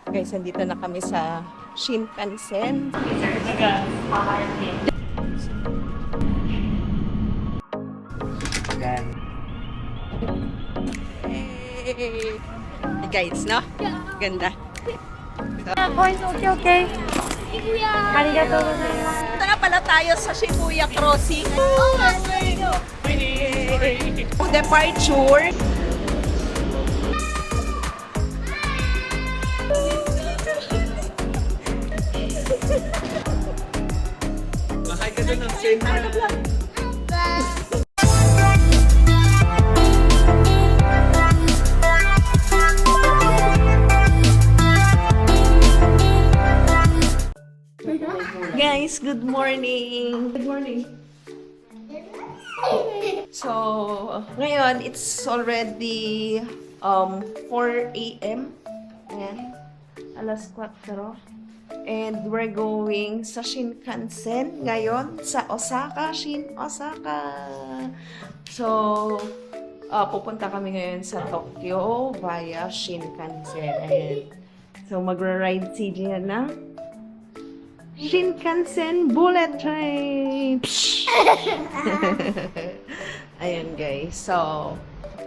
Guys, nandito na kami sa Shinkansen. Hey! Guys, no? Ganda. So, okay, okay. Arigatou gozaimasu. ito na pala tayo sa Shibuya Crossing. Departure. Mahay ka doon ng center. Guys, good morning. Good morning. So, ngayon, it's already 4 a.m. Ayan. Alas 4. And we're going sa Shinkansen ngayon sa Osaka. Osaka. So, pupunta kami ngayon sa Tokyo via Shinkansen. Ayan. So, magra-ride si Gian na Shinkansen Bullet Train! Ayan guys. So,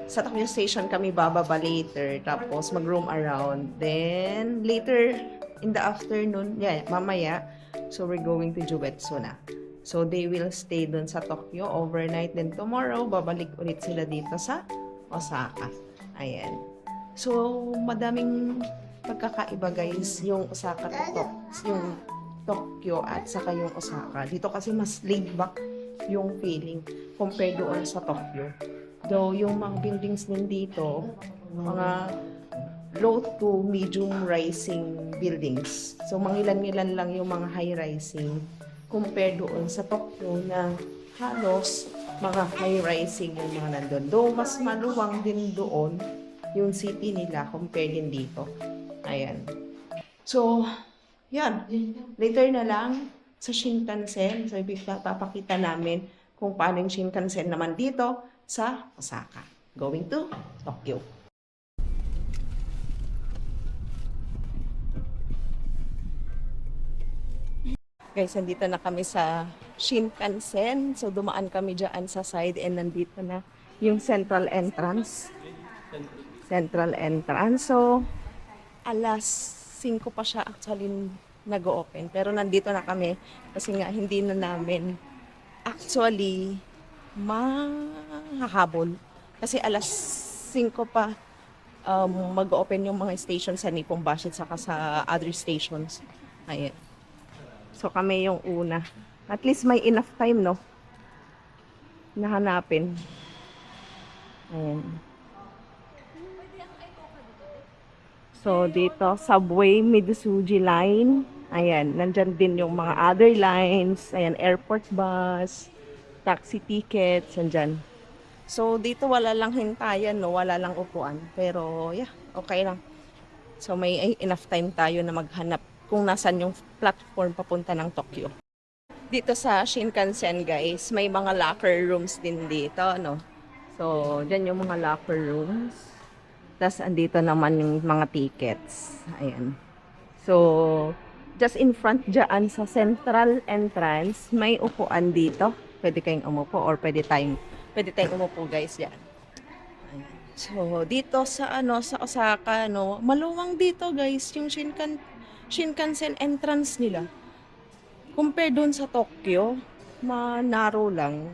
sa Tokyo Station kami bababa later. Tapos mag-roam around. Then, later in the afternoon, mamaya. So, we're going to Juetsu na. So, they will stay dun sa Tokyo overnight. Then, tomorrow, babalik ulit sila dito sa Osaka. Ayan. So, madaming pagkakaiba guys. Yung Osaka yung Tokyo at saka yung Osaka. Dito kasi mas laid back yung feeling compared doon sa Tokyo. Though yung mga buildings din dito, mga low to medium rising buildings. So mangilan-ngilan lang yung mga high rising compared doon sa Tokyo na halos mga high rising yung mga nandun. Though mas maluwang din doon yung city nila compared din dito. Ayan. So, yan. Later na lang sa Shinkansen. So, papakita namin kung paano yung Shinkansen naman dito sa Osaka. Going to Tokyo. Guys, nandito na kami sa Shinkansen. So, dumaan kami dyan sa side and nandito na yung central entrance. Central entrance. So, alas 5 pa siya actually nag-open. Pero nandito na kami kasi nga hindi na namin actually mahahabol. Kasi alas 5 pa mag-open yung mga stations sa Nippon Bashit saka sa other stations. Ayan. So kami yung una. At least may enough time, no? Nahanapin. Ayan. So, dito, subway, Midosuji line. Ayan, nandyan din yung mga other lines. Ayan, airport bus, taxi tickets, nandyan. So, dito wala lang hintayan, no? Wala lang upuan. Pero, yeah, okay lang. So, may enough time tayo na maghanap kung nasan yung platform papunta ng Tokyo. Dito sa Shinkansen, guys, may mga locker rooms din dito, no? So, dyan yung mga locker rooms. Tapos, andito naman yung mga tickets. Ayan. So, just in front dyan sa central entrance, may upuan dito. Pwede kayong umupo or pwede tayong umupo guys dyan. Ayan. So, dito sa sa Osaka, no, maluwang dito guys, yung Shinkansen entrance nila. Compare doon sa Tokyo, narrow lang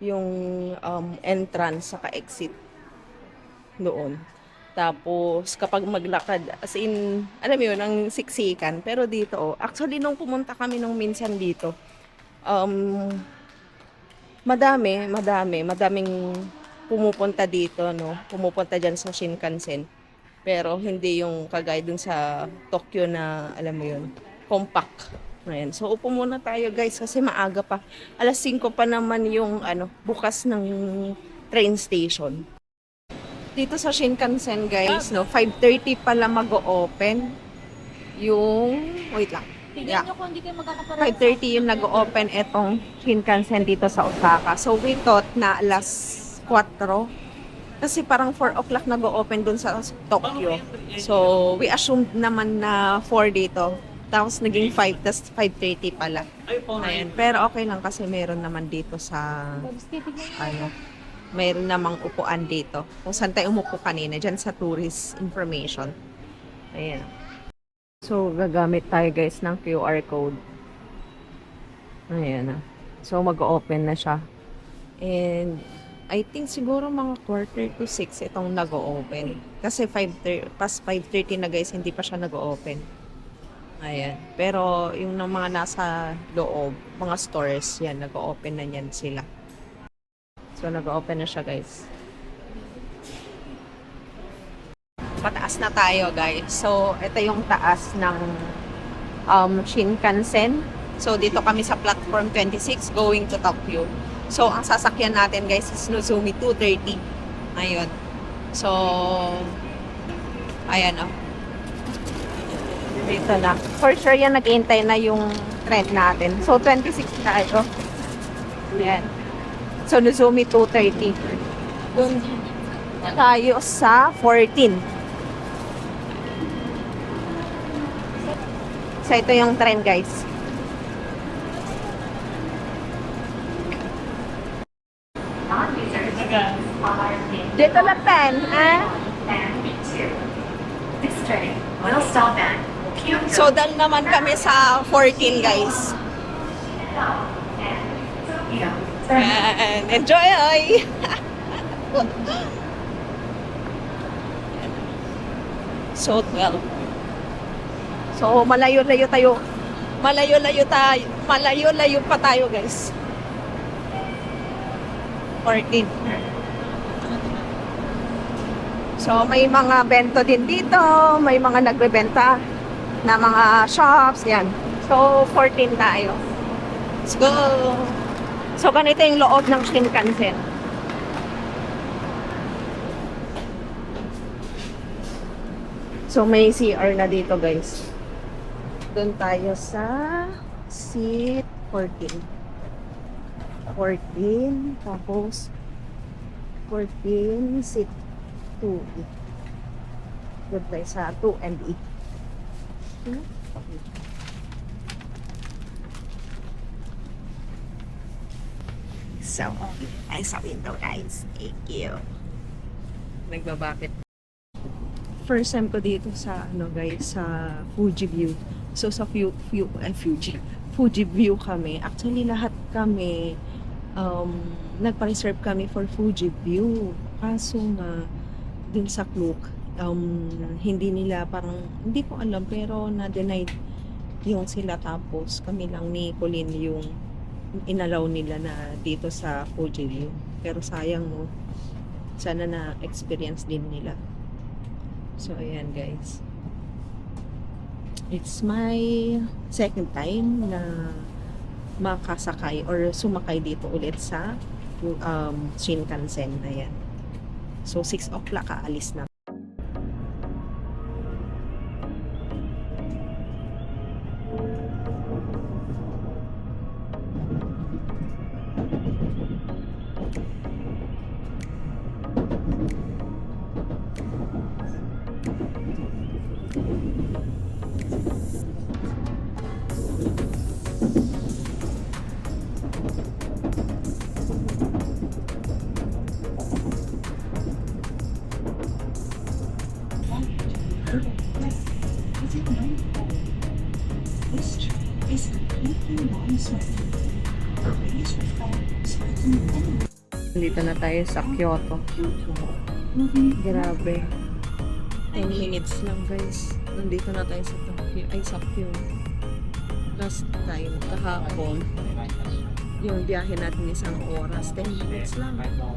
yung entrance saka exit doon. Tapos, kapag maglakad, as in, alam mo yun, ang siksikan. Pero dito, actually, nung pumunta kami nung minsan dito, madaming pumupunta dito, no? Pumupunta dyan sa Shinkansen. Pero, hindi yung kagaya dun sa Tokyo na, alam mo yun, compact. Ayan. So, upo muna tayo, guys, kasi maaga pa. Alas 5 pa naman yung, bukas ng train station. Dito sa Shinkansen guys, no, 5:30 pala mag-o-open yung, wait lang. Tignan nyo kung hindi kayo magkakapareho. 5:30 yung nag-o-open etong Shinkansen dito sa Osaka. So we thought na alas 4 Kasi parang 4 o'clock nag-open dun sa Tokyo. So, we assumed naman na 4 dito. Tapos naging 5, tapos 5:30 pala. Ay, po. Ayan. Pero okay lang kasi meron naman dito sa, ano, mayroon namang upuan dito. Kung saan tayo umupo kanina, dyan sa tourist information. Ayan. So, gagamit tayo guys ng QR code. Ayan na. So, mag-open na siya. And, I think siguro mga 5:45 itong nag-open. Kasi 5:30, past 5:30 na guys, hindi pa siya nag-open. Ayan. Pero, yung mga nasa loob, mga stores, yan, nag-open na yan sila. So, nag-open na siya guys. Pataas na tayo guys. So, ito yung taas ng Shinkansen. So, dito kami sa platform 26 going to Tokyo. So, ang sasakyan natin guys is Nozomi 230. Ayun. So, ayan o. Dito na. For sure yan, nag-iintay na yung trend natin. So, 26 tayo. Ayan. So, Nozomi 230. Doon tayo sa 14. So, ito yung trend, guys. Dito lang, pen, ha? So, dal naman kami sa 14, guys. And enjoy! So, 12. So, malayo-layo tayo. Malayo-layo pa tayo, guys. 14. So, may mga bento din dito. May mga nagbebenta na mga shops. Yan. So, 14 tayo. Let's go! So, ganito yung loob ng Shinkansen. So, may CR na dito, guys. Doon tayo sa seat 14. 14. Tapos, 14, seat 2E. Doon tayo sa 2 and E. So, ay sa window, guys. Thank you. Nagbabakit. First time ko dito sa ano guys, sa Fuji View. So sa Fuji View kami. Actually lahat kami nagpa-reserve kami for Fuji View. Kaso nga dun sa Klook, hindi nila parang hindi ko alam pero na-denied yung sila, tapos kami lang ni Colleen yung inalaw nila na dito sa Fuji View. Pero sayang no. Sana na-experience din nila. So, ayan guys. It's my second time na makasakay or sumakay dito ulit sa Shinkansen. Ayan. So, 6 o'clock aalis na. Dito na tayo sa Kyoto. Grabe. 10 minutes lang guys. Nandito na tayo sa Tokyo. Ay, sa Kyoto. Last time, kahapon, yung biyahe natin isang oras. 10 minutes lang. Ano?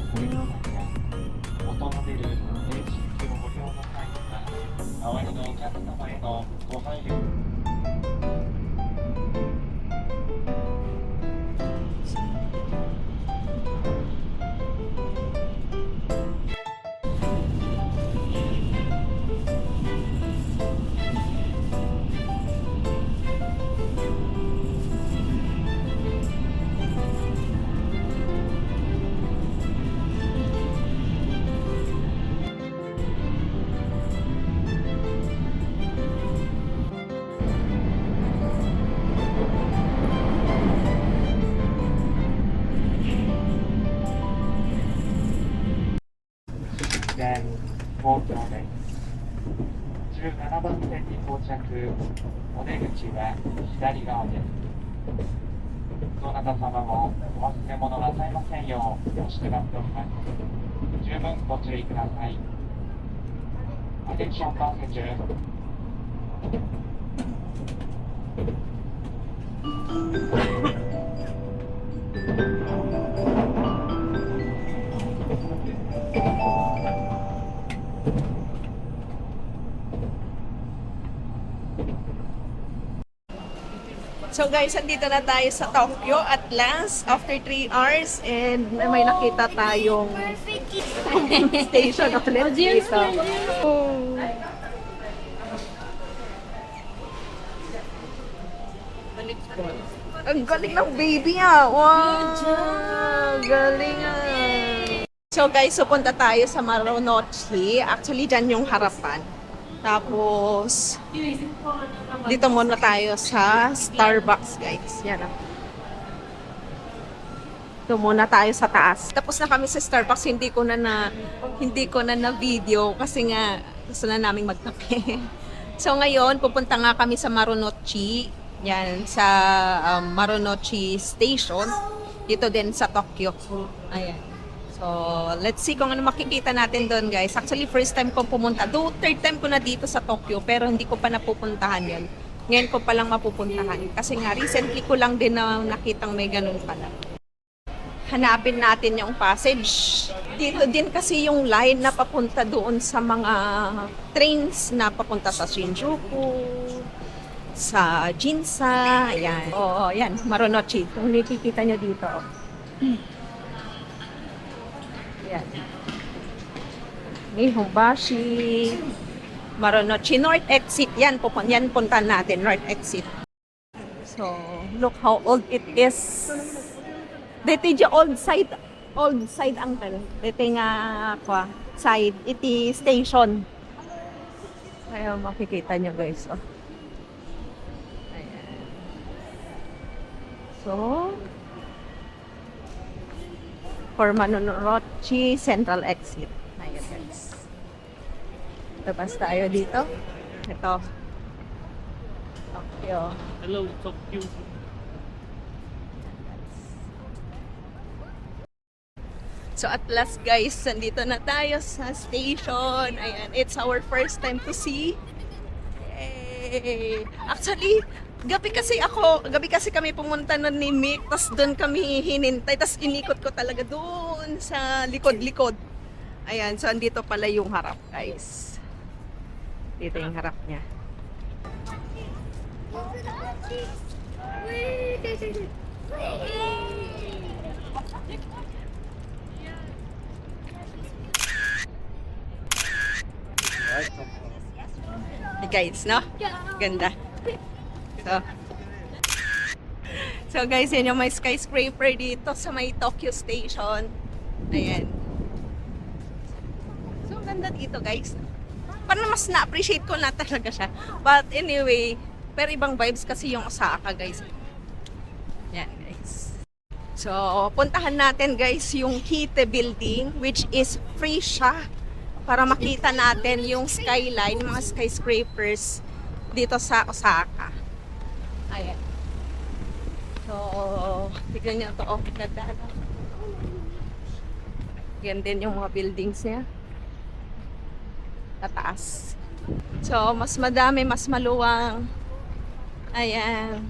到着、お出口は左側です。どなた様もお忘れ物なさいませんようよろしくなっております。十分ご注意ください。Attention passengers. So guys, andito na tayo sa Tokyo at last after 3 hours and may nakita tayong station ulit dito. Ang galing ng baby ah! Wow! Galing ah! So guys, so punta tayo sa Marunouchi. Actually, dyan yung harapan. Tapos, dito muna tayo sa Starbucks, guys. Yan ah. Dito muna tayo sa taas. Tapos na kami sa Starbucks, hindi ko na video kasi nga gusto na naming magkape. So ngayon, pupunta nga kami sa Marunouchi. Yan, sa Marunouchi Station. Dito din sa Tokyo. Ayan. So, let's see kung ano makikita natin doon, guys. Actually, first time ko pumunta. Though, third time ko na dito sa Tokyo, pero hindi ko pa napupuntahan yan. Ngayon ko pa lang mapupuntahan. Kasi nga, recently ko lang din na nakitang may ganun pala. Hanapin natin yung passage. Dito din kasi yung line na papunta doon sa mga trains na papunta sa Shinjuku, sa Ginza, ayan. Oo, yan, Marunouchi. Kung nakikita nyo dito. Yan. Nihonbashi, Marunouchi, North Exit. Yan, puntahan natin, North Exit. So, look how old it is. Dito yung old side uncle. Dito nga kwa, side, iti station. Kaya makikita nyo guys. Oh. Ayan. So, for Marunouchi Central Exit. Ayan guys. Labas tayo dito. Ito. Tokyo. Hello, Tokyo. So at last guys, nandito na tayo sa station. Ayan, it's our first time to see. Yay! Actually, gabi kasi kami pumunta nun ni Mick, tas doon kami hinintay, tas inikot ko talaga doon sa likod-likod. Ayan, so andito pala yung harap guys. Dito yung harap niya. Hey guys, no? Ganda. So guys, yun yung may skyscraper dito sa may Tokyo Station. Ayan. So, ganda dito guys. Parang mas na-appreciate ko na talaga siya. But anyway, pero ibang vibes kasi yung Osaka guys. Yan guys. So, puntahan natin guys yung Kite Building, which is free siya. Para makita natin yung skyline, mga skyscrapers dito sa Osaka. Ayan. So, tignan nyo ito. Oh, ganda. Yan din yung mga buildings niya. Tataas. So, mas madami, mas maluwang. Ayan.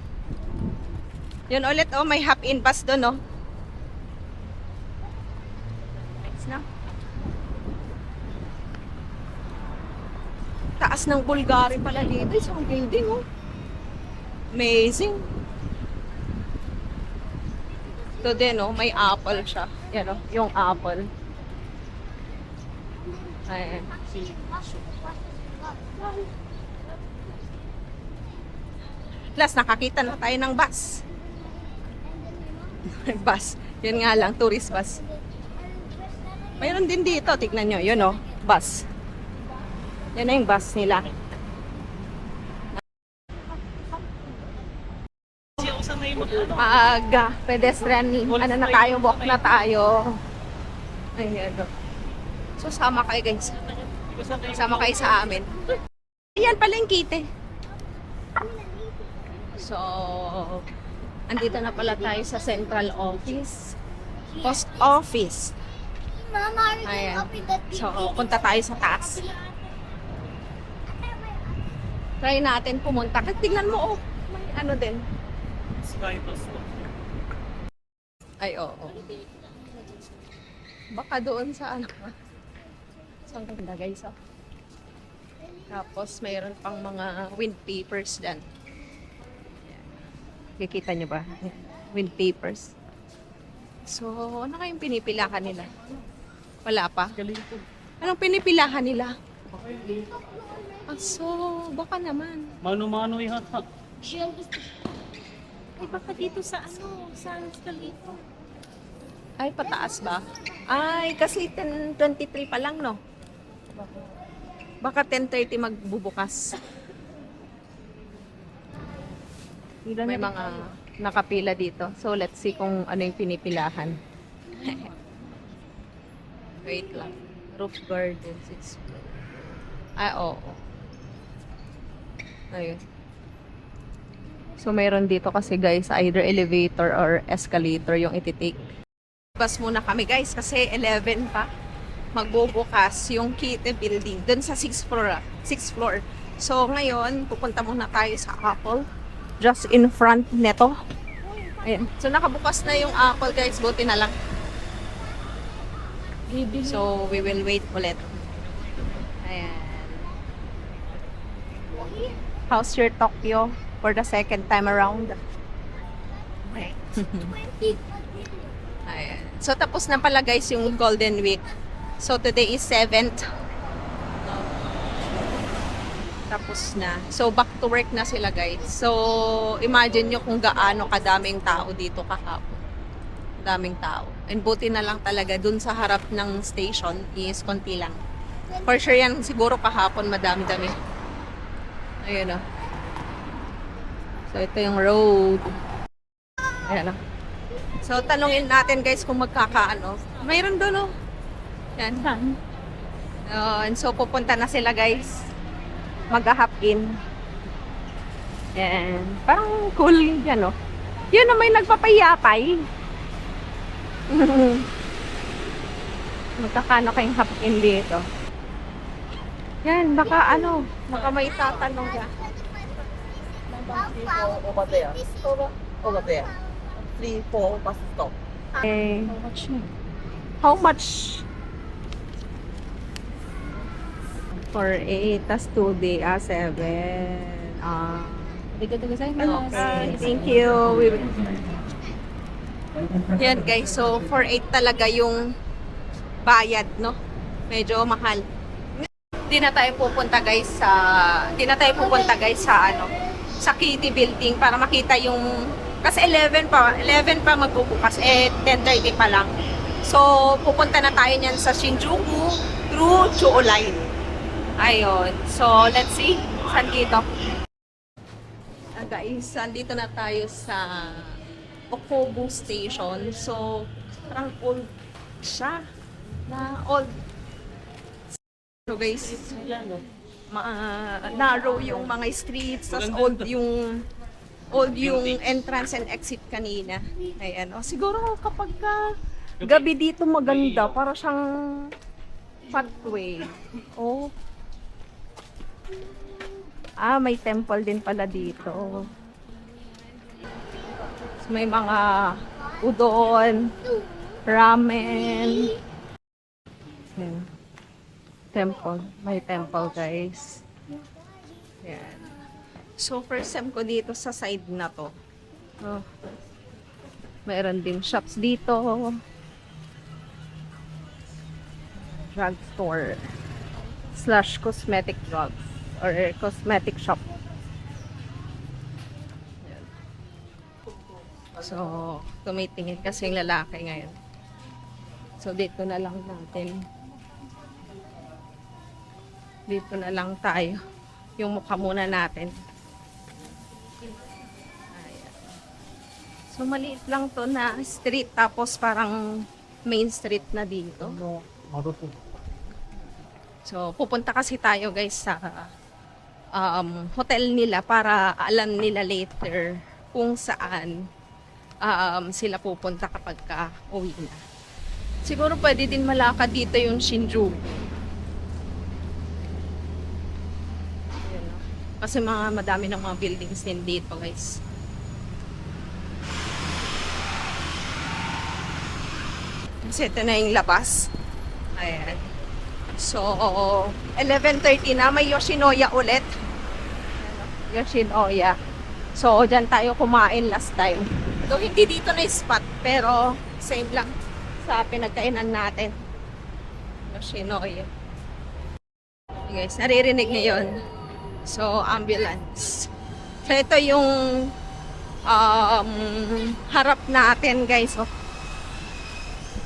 Yun ulit, oh, may hop-in bus doon, oh. Nice na. Taas ng Bulgari pala dito. Isang building, oh. Amazing. Ito din, oh. May apple siya. Yan, oh. Yung apple. Ayan. Plus, nakakita na tayo ng bus. Bus. Yan nga lang, tourist bus. Mayroon din dito. Tignan nyo. Yun, oh. Bus. Yan na yung bus nila. Aga, pedestrian. Ano na tayo, walk na tayo. Ayan. So, sama kayo guys. Sama kayo sa amin. Ayan pala yung Kite. So, andito na pala tayo sa central office. Post office. Mama, are you Ayan. open that So, punta tayo sa taas. Try natin pumunta. Kasi tingnan mo, oh. May ano din. Skybus to. Ay, oo. Baka doon sa ano. Saan ganda, guys, oh. Tapos, mayroon pang mga wind papers dyan. Kikita nyo ba? Wind papers. So, ano kayong pinipilahan nila? Wala pa? Anong pinipilahan nila? Ah, so, baka naman. Mano-mano yata. Ay, baka dito sa ano, sa escalator. Ay, pataas ba? Ay, kasi 10:23 pa lang, no? Baka 10:30 magbubukas. May mga nakapila dito. So, let's see kung ano yung pinipilahan. Wait lang. Roof Gardens. Ay, oo. Ayun. So, mayroon dito kasi guys, either elevator or escalator yung ititake. Bus muna kami guys kasi 11 pa magbubukas yung Kitty Building dun sa 6th floor. 6th floor. So, ngayon, pupunta muna tayo sa Apple. Just in front neto. Ayan. So, nakabukas na yung Apple guys. Buti na lang. So, we will wait ulit. Ayan. How's your Tokyo for the second time around? Okay. Ayan. So, tapos na pala guys yung Golden Week. So, today is 7th. Tapos na. So, back to work na sila guys. So, imagine nyo kung gaano kadaming tao dito kahapon. Daming tao. And buti na lang talaga dun sa harap ng station is konti lang. For sure yan, siguro kahapon madami-dami. Ayun o. So, ito yung road. Ayan o. So, tanungin natin guys kung magkakaano. Mayroon doon o. Yan. And so, pupunta na sila guys. Mag-hop in. Yan. Parang cool yan o. Yun na may nagpapayapay. Magkakano kayong hop in dito? Yan, baka ano, baka may tatanong ka. Over there. Over there. 3-4 bus stop. Okay. How much? For 8, tas 2 day, 7. Okay, thank you. Yan guys, so for 8 talaga yung bayad, no? Medyo mahal. Hindi na tayo pupunta guys sa ano, sa Kitty Building para makita yung kasi 11 pa magbubukas 10:30 pa lang. So pupunta na tayo niyan sa Shinjuku through Chuo Line. Ayun. So let's see saan dito. Guys, andito na tayo sa Okubo Station. So parang old siya na old. So guys, narrow yung mga streets, tas old yung entrance and exit kanina. Ayan. O, siguro kapag gabi dito maganda, para siyang pathway. Oh. May temple din pala dito. So, may mga udon, ramen. Ayan. Temple. May temple, guys. Ayan. So, first time ko dito sa side na to. Oh. Mayroon din shops dito. Drugstore. / cosmetic drugs. Or cosmetic shop. Ayan. So, tumitingin kasi yung lalaki ngayon. So, dito na lang natin. Dito na lang tayo. Yung mukha muna natin. Ayan. So, maliit lang to na street. Tapos, parang main street na dito. So, pupunta kasi tayo guys sa hotel nila para alam nila later kung saan sila pupunta kapag uwi na. Siguro pwede din malakad dito yung Shinjuku. Ayan, no? Kasi madami ng mga buildings din dito, guys. Kasi ito na yung labas. Ayan. So, 11:30 na. May Yoshinoya ulit. Yoshinoya. So, dyan tayo kumain last time. So, hindi dito na spot, pero same lang sa pinagkainan natin. Yoshinoya. Okay, guys, naririnig niyo yun. So, ambulance. So, ito yung harap natin, guys. Oh.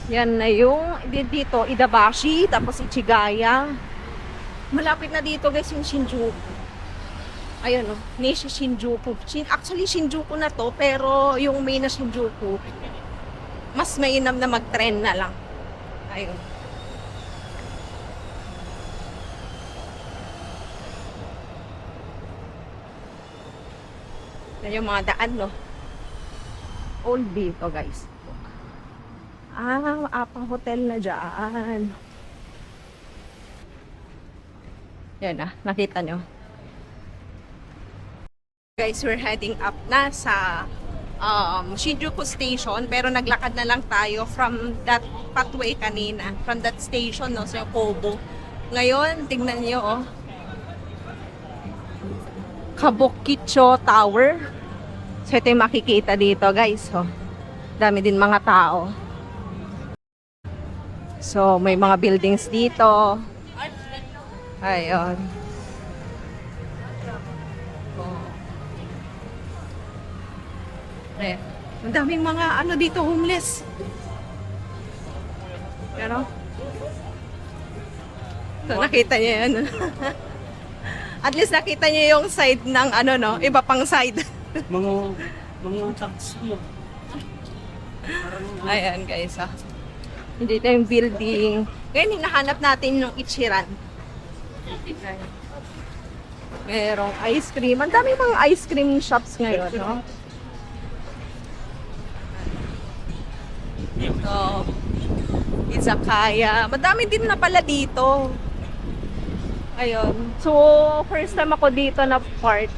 Yan na yung dito, Idabashi, tapos Ichigaya. Malapit na dito, guys, yung Shinjuku. Ayun, oh, Nishi Shinjuku. Actually, Shinjuku na to, pero yung main na Shinjuku, mas mainam na mag-trend na lang. Ayun. Yan yung mga daan, no? Old dito, guys. Apang hotel na dyan. Yan na, nakita nyo. Guys, we're heading up na sa Shinjuku Station, pero naglakad na lang tayo from that pathway kanina, from that station, no, sa Kobo. Ngayon, tingnan nyo, oh. Kabukicho Tower. So, ito yung makikita dito, guys, oh. Dami din mga tao. So, may mga buildings dito. Ayun. Eh, ang daming mga ano dito, homeless. Pero, so, nakita niyo yan. At least nakita niyo yung side ng ano, no? Iba pang side. mga taxi. Ayan, guys, ah. Hindi na yung building. Ngayon, hinahanap natin yung Ichiran. Merong ice cream. Ang daming mga ice cream shops ngayon, no? Ito. Izakaya. Madami din na pala dito. Ayun. So, first time ako dito na part.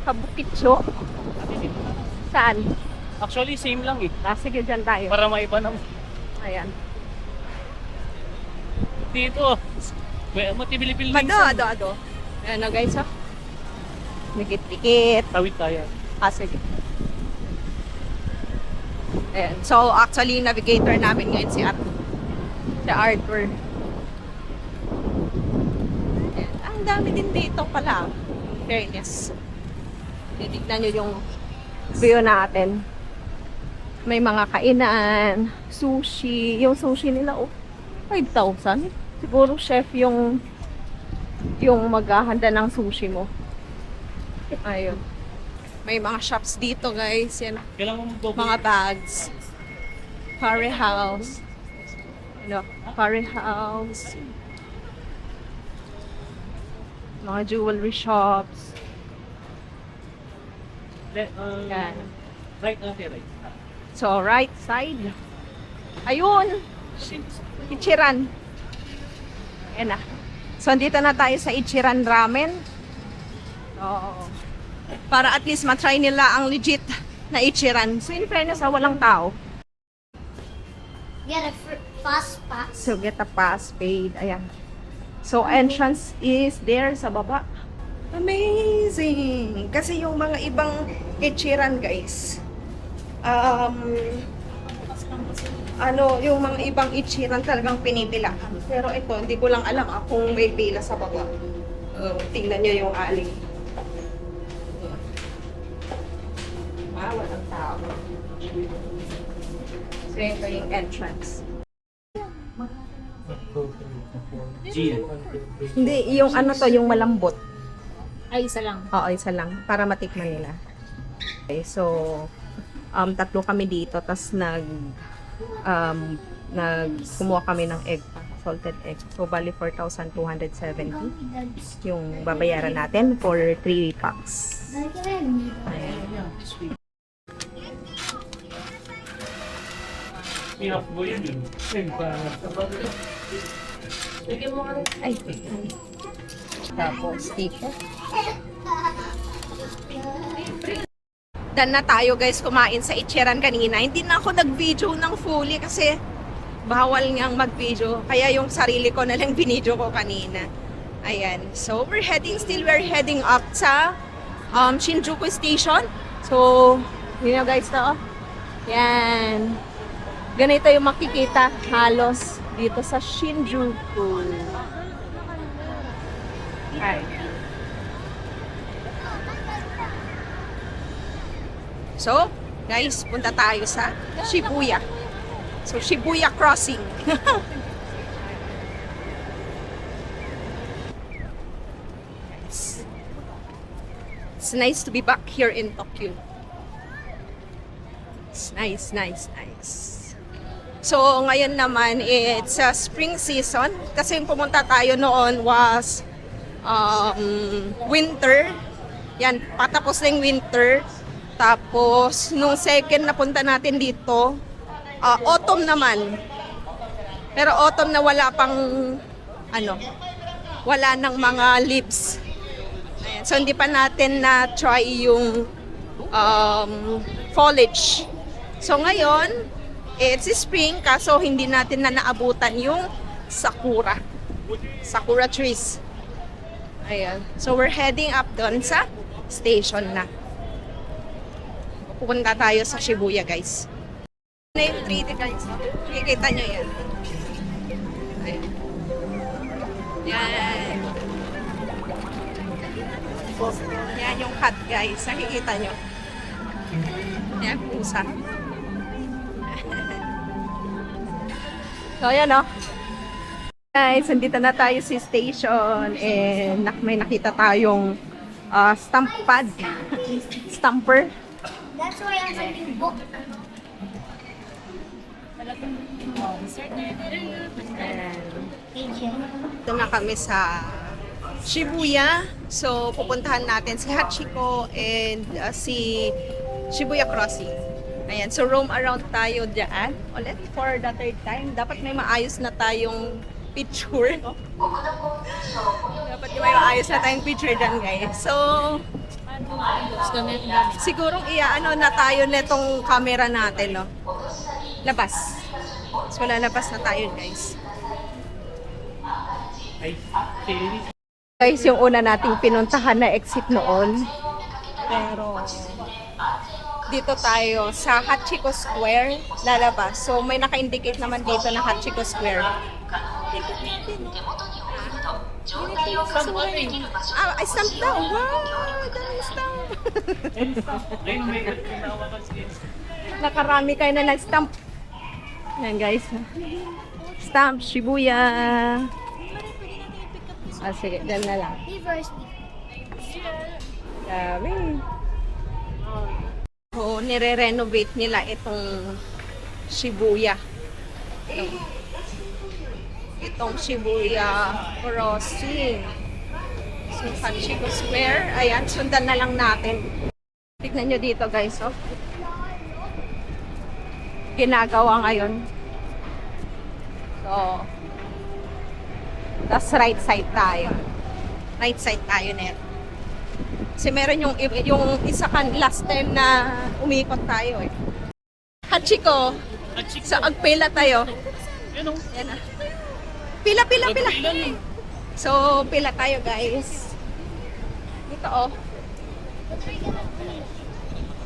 Kabukitcho. Saan? Actually, same lang eh. Sige, dyan tayo. Para maiba naman. Ayan. Dito. Matibili-pili. Ado. Ayan na, guys, ha? Dikit-dikit. Tawid tayo. Sige. Ayan. So, actually, navigator namin ngayon si Arthur. Ayan. Ang dami din dito pala. Fairness. Titignan nyo yung view natin. May mga kainan, sushi. Yung sushi nila, 5,000. Siguro chef yung maghahanda ng sushi mo. Ayun. May mga shops dito, guys. Yan. Mga bags. Curry house. Curry house. Mga jewelry shops. Yan. Right natin, right. So, right side. Ayun. Ichiran. Ayan na. So, andito na tayo sa Ichiran Ramen. Oo. Para at least matry nila ang legit na Ichiran. So, in fairness, walang tao. Get a fast pass. So, get a pass paid. Ayan. So, entrance is there sa baba. Amazing! Kasi yung mga ibang Ichiran, guys, yung mga ibang Ichiran talagang pinipilahan. Pero ito, hindi ko lang alam kung may pila sa baba. Tingnan nyo yung alley. Walang tao. So, ito yung entrance. Hindi, yung ano to, yung malambot. Ay, isa lang. Oo, isa lang. Para matikman nila. Okay, so, tatlo kami dito. Tapos kumuha kami ng egg pass. salted egg. So, bali 4,270 yung babayaran natin for 3 packs. Ayan. Ay, tapos, ticket. Dan na tayo guys kumain sa Ichiran kanina. Hindi na ako nag-video ng fully kasi bawal ngang mag-video. Kaya yung sarili ko na lang binidyo ko kanina. Ayan. So, we're heading up sa Shinjuku Station. So, yun na guys na. Yan. Ganito yung makikita halos dito sa Shinjuku. Ay. So, guys, punta tayo sa Shibuya. So, Shibuya Crossing. It's nice to be back here in Tokyo. It's nice, nice, nice. So, ngayon naman, it's spring season. Kasi yung pumunta tayo noon was winter. Yan, patapos na yung winter. Tapos, nung second na punta natin dito, autumn naman. Pero autumn na wala pang, wala nang mga leaves. Ayan. So, hindi pa natin na-try yung foliage. So, ngayon, it's spring, kaso hindi natin na naabutan yung sakura. Sakura trees. Ayan. So, we're heading up doon sa station na. Pupunta tayo sa Shibuya, guys. Na yung 3D, guys. Kikita nyo yan. Ayan. Yan. Yan yung cut, guys. Nakikita nyo. Yan, pusa. So, ayan, no? Guys, nandito na tayo sa station and may nakita tayong stamp pad. Stamper. That's why I'm writing book. Ito na kami sa Shibuya. So, pupuntahan natin si Hachiko and si Shibuya Crossing. Ayan, so roam around tayo dyan. Ulit for the third time. Dapat may maayos na tayong picture. Dapat may maayos na tayong picture dyan, guys. So, sigurong na tayo netong camera natin, no? Labas. So, lalabas na tayo, guys. Guys, yung una nating pinuntahan na exit noon. Pero, dito tayo sa Hachiko Square, lalabas. So, may naka-indicate naman dito na Hachiko Square. Ay, stamp daw. Wow, daming stamp. Nakarami kayo na nag-stamp. Yan, guys. Stamp, Shibuya. Sige, dyan na lang. Dami. So, nire-renovate nila itong Shibuya. Itong Shibuya Crossing. So, Hachiko Square. Ayan, sundan na lang natin. Tignan nyo dito, guys. Oh. Ginagawa ngayon. So, tas right side tayo. Right side tayo net. Kasi meron yung isa kan last time na umikot tayo eh. Hachiko. So, agpila tayo. Yan na. Pila. So, pila tayo, guys. Dito, oh.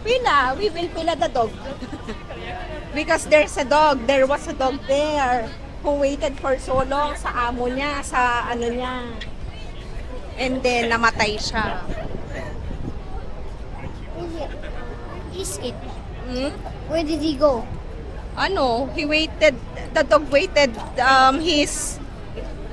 Pila. We will pila the dog. Because there's a dog. There was a dog there who waited for so long sa amo niya, sa ano niya. And then, namatay siya. He's it. Hmm? Where did he go? He waited, the dog waited his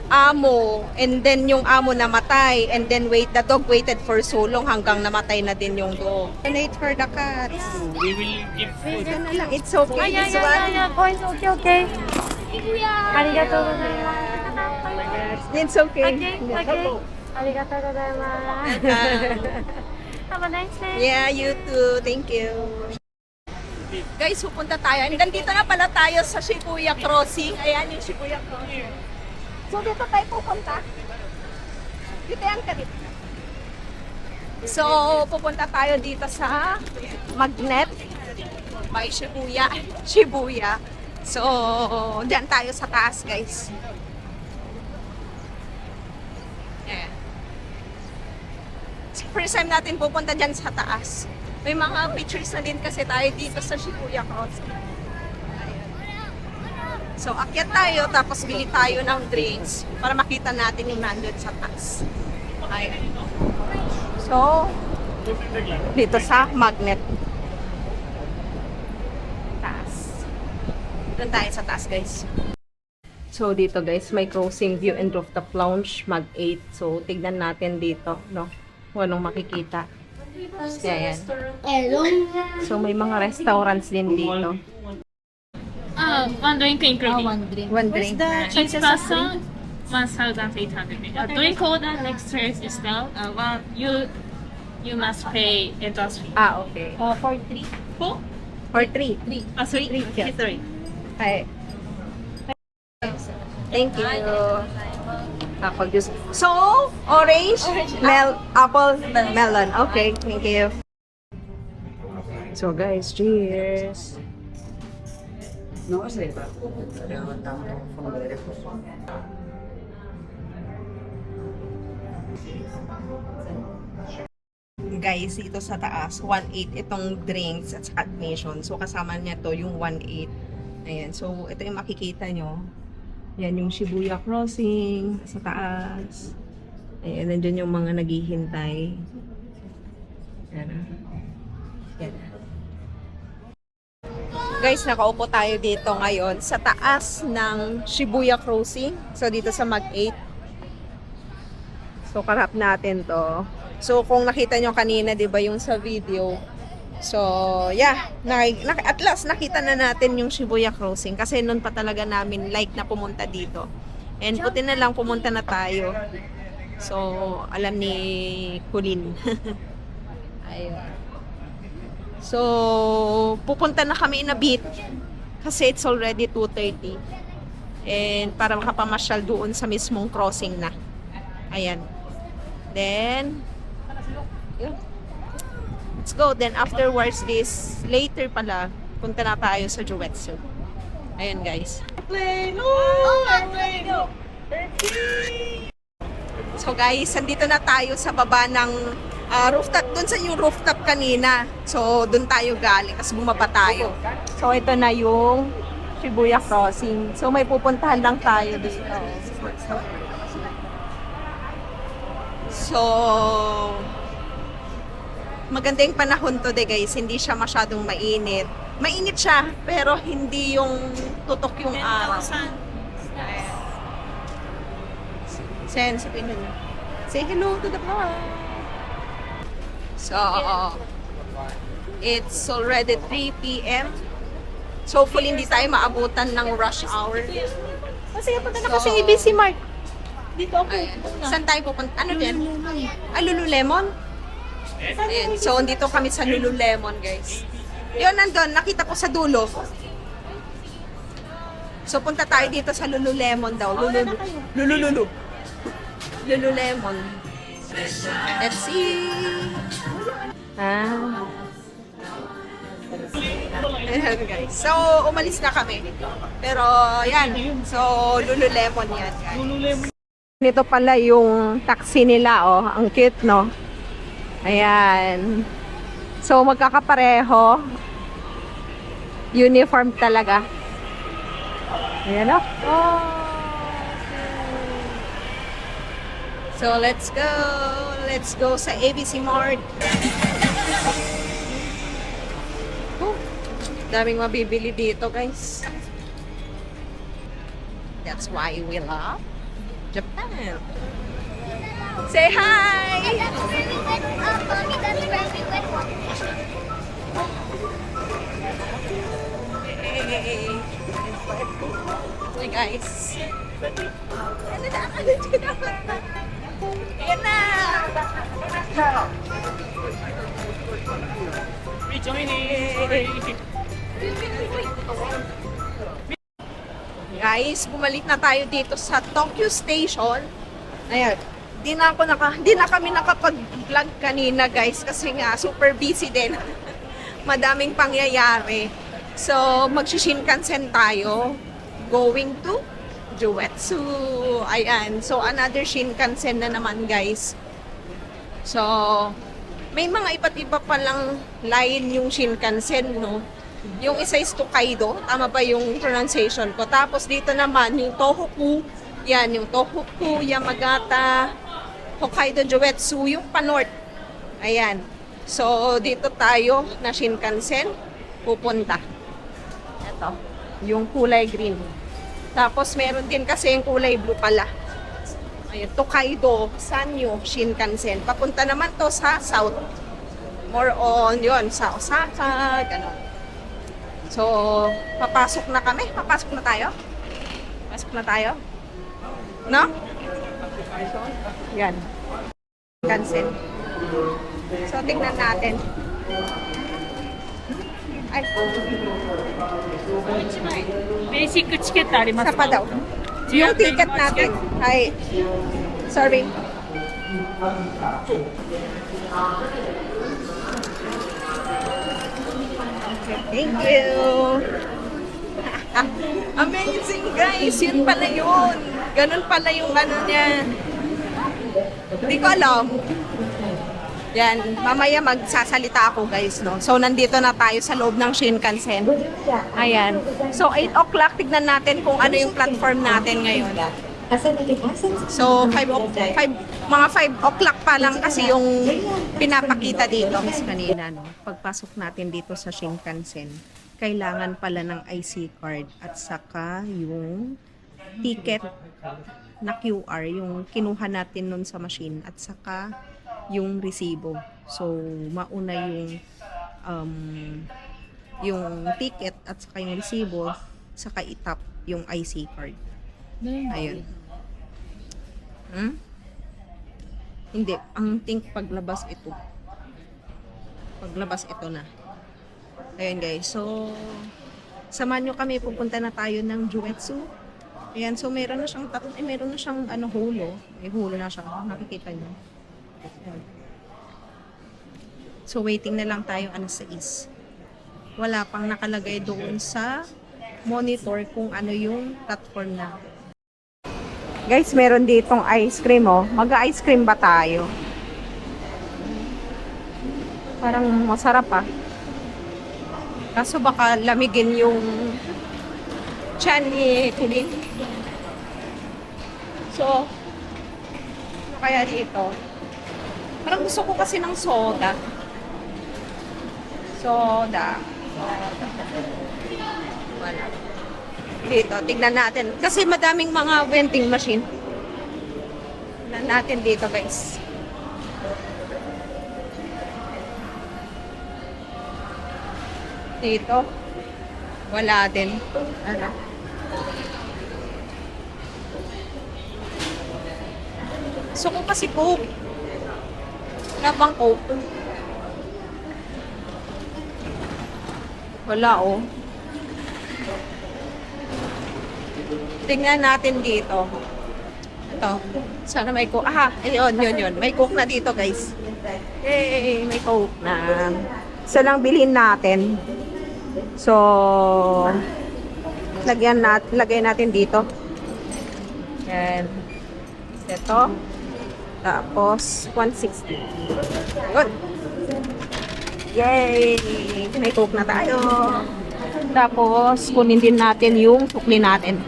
amo, and then yung amo namatay, and then the dog waited for so long hanggang namatay na din yung dog. Donate for the cats. We will give food. It's okay. This one. Points, okay. ありがとうございます。It's okay. Okay, okay. Arigatou gozaimasu. Have a nice day. Yeah, you too. Thank you. Guys, pupunta tayo. And dito na pala tayo sa Shibuya Crossing. Ayan yung Shibuya Crossing. So, dito tayo pupunta. Dito yan ka dito. So, pupunta tayo dito sa Magnet by Shibuya. Shibuya. So, dyan tayo sa taas, guys. Ayan. So, first time natin pupunta dyan sa taas. May mga pictures na din kasi tayo dito sa Shibuya Crossing. Ayan. So, akyat tayo, tapos bili tayo ng drinks para makita natin yung nandun sa taas. Ayan. So, dito sa Magnet. Taas. Doon tayo sa taas, guys. So, dito guys, may crossing view and rooftop lounge, Mag 8. So, tignan natin dito, no? Kung anong makikita. Kaya yan. Hello. So, may mga restaurants din dito. One drink including. One drink. Each person 1,800. Drink order next Thursday is now. One you must pay entrance fee. Ah, okay. For 3. 4? For 3. 3. 3. Yeah. 3. Hi. Thank you. Apple juice. So, orange, apple, melon. Okay, thank you. So guys, cheers. Guys, dito sa taas, 1.8 itong drinks at saka admission. So, kasama niya to yung 1.8. Ayan. So, ito yung makikita nyo. Yan yung Shibuya Crossing sa taas. Ayan, nandyan yung mga naghihintay. Ayan. Yan. Guys, nakaupo tayo dito ngayon sa taas ng Shibuya Crossing. So, dito sa Mag 8. So, karap natin to. So, kung nakita nyo kanina, di ba, yung sa video. So, yeah. At last, nakita na natin yung Shibuya Crossing. Kasi noon pa talaga namin like na pumunta dito. And puti na lang pumunta na tayo. So, alam ni Colleen. Ayun. So, pupunta na kami in a bit. Kasi it's already 2:30. And para makapamasyal doon sa mismong crossing na. Ayan. Then, yun. Let's go. Then afterwards this, later pala, punta na tayo sa Juetsu. Ayan guys. So guys, andito na tayo sa baba ng rooftop. Doon sa yung rooftop kanina. So doon tayo galing. Tapos bumaba tayo. So ito na yung Shibuya Crossing. So may pupuntahan lang tayo dito. So, maganda yung panahon to guys. Hindi siya masyadong mainit. Mainit siya, pero hindi yung tutok yung araw. Sen, sabihin mo. Say hello to the vlog. So, it's already 3 p.m. So, hopefully hindi tayo maabutan ng rush hour. Kasi punta na kasi ABC Mart. Dito ako. Saan tayo pupunta? Ano din? Lululemon? Ayan. So, dito kami sa Lululemon, guys. Yun, nandun. Nakita ko sa dulo. So, punta tayo dito sa Lululemon daw. Lululemon. Let's see. Ayan, guys. So, umalis na kami. Pero, yan. So, Lululemon yan, guys. Ito pala yung taxi nila, oh. Ang cute, no? Ayan. So, magkakapareho. Uniform talaga. Ayan, oh. So, let's go. Let's go sa ABC Mart. Oh, daming mabibili dito, guys. That's why we love Japan. Say hi! That's really wet. Mommy, that's really wet. Hey guys. Ayan na! Guys, bumalik na tayo dito sa Tokyo Station. Ayan. Di na kami nakapag-vlog kanina, guys, kasi nga super busy din. Madaming pangyayari. So, mag-Shinkansen tayo going to Juetsu. Ayan. So, another Shinkansen na naman, guys. So, may mga iba't iba palang line yung Shinkansen, no? Yung isa is Tokaido, tama ba yung pronunciation ko? Tapos dito naman, yung Tohoku, yan, yung Tohoku, Yamagata, Hokkaido, Juetsu, yung pa-north. Ayan. So, dito tayo na Shinkansen pupunta. Ito, yung kulay green. Tapos, meron din kasi yung kulay blue pala. Ayan, Tokaido, Sanyo, Shinkansen. Papunta naman to sa south. More on, yun, sa Osaka, gano'n. So, papasok na kami. Papasok na tayo. Pasok na tayo. No? Yan. Cancel. So, tingnan natin. Ay. ベーシックチケットあります Isa pa daw. か？ Yung ticket natin. Ay. Sorry. Thank you. Amazing, guys. Yun pala yun. Ganun pala yung ano niya. Hindi ko alam. Yan. Mamaya magsasalita ako, guys, no? So, nandito na tayo sa loob ng Shinkansen. Ayan. So, 8 o'clock. Tignan natin kung ano yung platform natin ngayon. So, mga 5 o'clock pa lang kasi yung pinapakita dito. Mas kanina, no? Pagpasok natin dito sa Shinkansen, kailangan pala ng IC card at saka yung ticket na QR, yung kinuha natin nun sa machine, at saka yung resibo. So, mauna yung ticket at saka yung resibo, saka itap yung IC card. Ayun. Hindi. Ang think paglabas ito. Paglabas ito na. Ayun, guys. So, samahan nyo kami. Pupunta na tayo ng Juetsu. Ayan. So, meron na siyang meron na siyang hulo. May hulo na siya. Nakikita nyo. Ayan. So, waiting na lang tayo alas 6. Wala pang nakalagay doon sa monitor kung ano yung platform natin. Guys, meron ditong ice cream, oh. Mag-ice cream ba tayo? Parang masarap, ah. Kaso baka lamigin yung tiyan ni Kulin. So, ano kaya dito? Parang gusto ko kasi ng soda. Soda. Wala. Dito, tignan natin. Kasi madaming mga vending machine. Tignan natin dito, guys. Dito. Wala din. Ano? So, kung kasi Coke. Wala bang Coke? Wala, oh. Tingnan natin dito. Ito. Sana may Coke. Yun. May Coke na dito, guys. Yay! May Coke na. Isa lang bilhin natin. So, lagay natin dito. Yan. Ito. Tapos, 160. Good. Yay! May Coke na tayo. Tapos, kunin din natin yung sukli natin.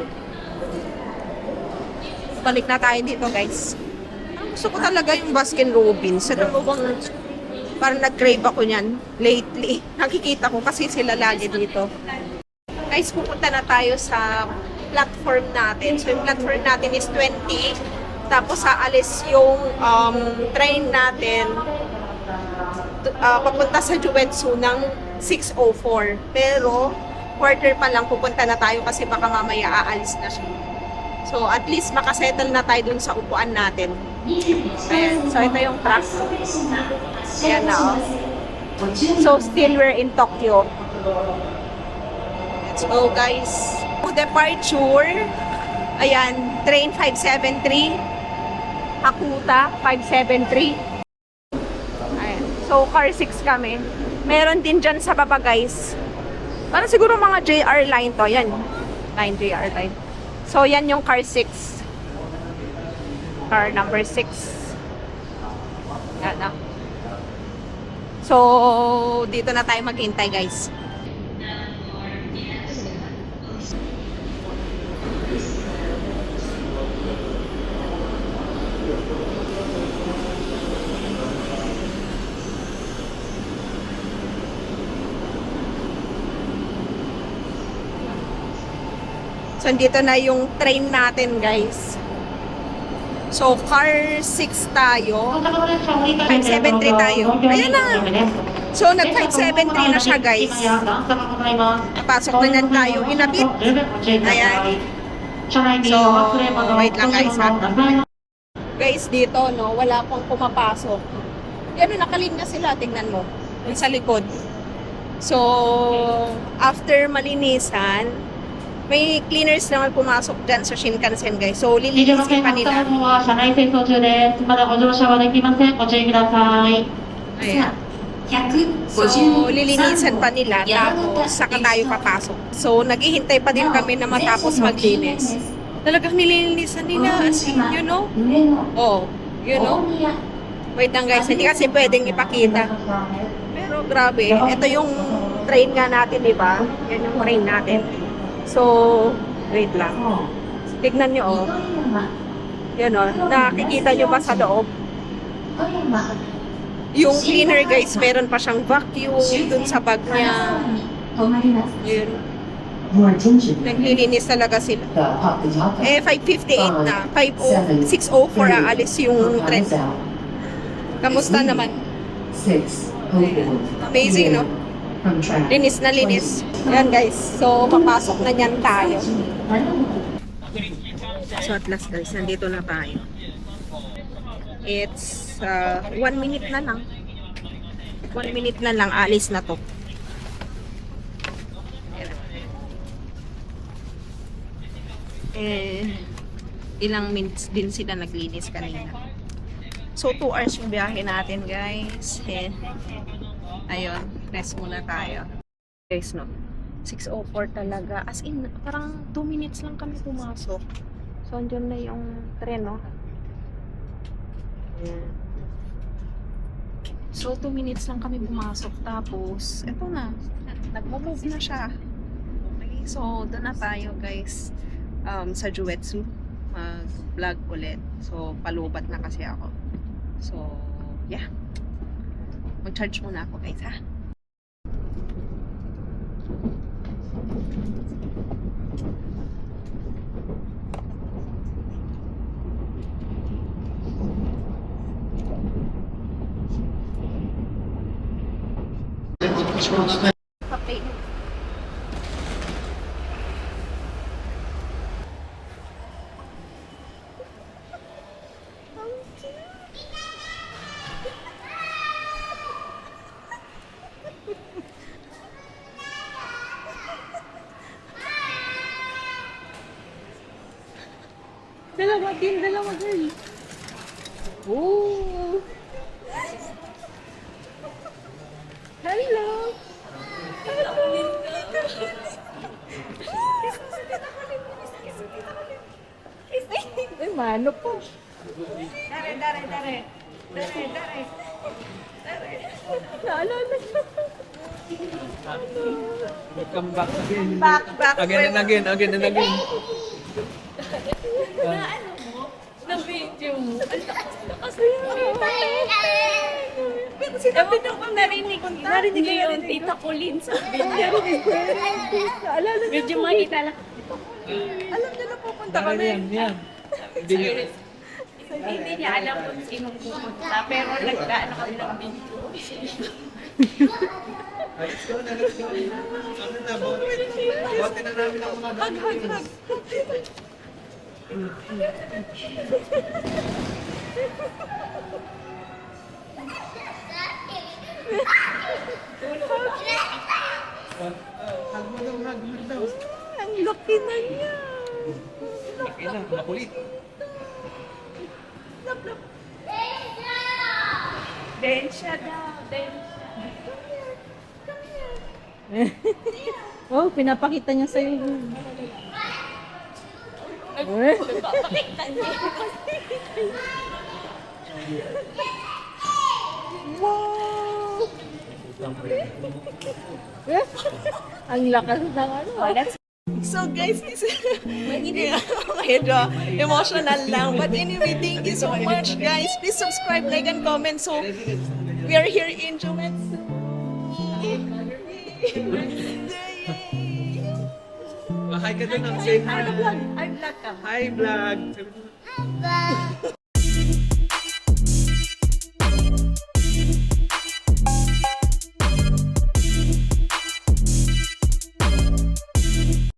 Balik na tayo dito, guys. Gusto ko talaga yung Baskin Robbins. Ano mo bang, parang nag-crave ako niyan lately. Nakikita ko kasi sila lagi dito. Guys, pupunta na tayo sa platform natin. So, yung platform natin is 20. Tapos, aalis yung train natin papunta sa Juetsu ng 6:04. Pero, quarter pa lang pupunta na tayo kasi baka mamaya aalis na siya. So, at least makasettle na tayo dun sa upuan natin. Ayan. So, ito yung truck. Ayan na, oh. So, still we're in Tokyo. Let's go, guys. Departure. Ayan, train 573. Hakuta 573. Ayan. So, car 6 kami. Meron din dyan sa baba, guys. Parang siguro mga JR line to. Yan. Line, JR line. So, yan yung car 6. Car number 6. Yan na. So, dito na tayo maghintay, guys. So, dito na yung train natin, guys. So, car 6 tayo. 573 tayo. Ayan na. So, nag-573 na siya, guys. Pasok na nan tayo. Inabit. Ayan. So, wait lang, guys, ha. Guys, dito, no, wala pang pumapasok. Yan, nakalinya sila. Tingnan mo. Yung sa likod. So, after malinisan, may cleaners naman pumasok dyan sa Shinkansen, guys. So, 以上の lilinisin 線 pa のスタ nila. ッフは車内清掃中です。まだご乗車はできません。ご注意ください。 Ayan. So, lilinisan pa nila. Tapos, saka tayo papasok. So, naghihintay pa din kami na matapos maglinis. Talagang nililinisan nila. As in, you know? Oh, you know? Wait lang, guys. Hindi kasi pwedeng ipakita. Pero grabe. Ito yung train nga natin, di ba? Yan yung train natin. So, wait lang. Tignan nyo, oh. Yan, oh. Nakikita nyo ba sa loob? Yung cleaner, guys, meron pa siyang vacuum dun sa bag niya. Yun. Naglilinis talaga sila. Eh, 5:58 na. 6:04 aalis yung train. Kamusta naman? Amazing, no? Linis na linis. Yan, guys. So, papasok na niyan tayo. So, at last, guys, nandito na tayo. It's 1 minute na lang. 1 minute na lang, alis na to. Eh, ilang minutes din sila naglinis kanina. So, 2 hours yung biyahe natin, guys. Eh, ayun, rest muna tayo. Guys, no? 6:04 talaga. As in, parang 2 minutes lang kami pumasok. So, andyan na yung tren, no? Ayan. So, 2 minutes lang kami pumasok. Tapos, eto na. Nag-move na siya. Okay, so, doon na tayo, guys. Sa Juetsu. Mag-vlog ulit. So, palubat na kasi ako. So, yeah. Mag-charge muna ako, guys, ha? Okay. Dalawa din, dalawa girl. Oh. Hello. Ay, mano po. Dare. Naalala ko. Come back again. Back. Again and again. Na-video mo. Kasi pero sinabi ko pang narinig Yung tita ko Lin sa video. Alala niyo Medyo po. makita lang. Alam niyo na pupunta Dahil kami. yan. Hindi niyo. Hindi niya alam kung sinong pupunta. Pero nagdaan kami ng video. Let's go na. Ano na, bote na namin ang mga Hag. Hug mo daw, hug daw. Ang laki na niya. Laki na, makulit. Densya daw. Densya. Oh, pinapakita niya sa'yo. Wow! Ang lakas ng ano. So guys, this yeah, medyo emotional lang. But anyway, thank you so much guys. Please subscribe, like, and comment. So, we are here in Jumetsu. Hi ka doon, say hi. Hi vlog ka. Hi, vlog. Bye.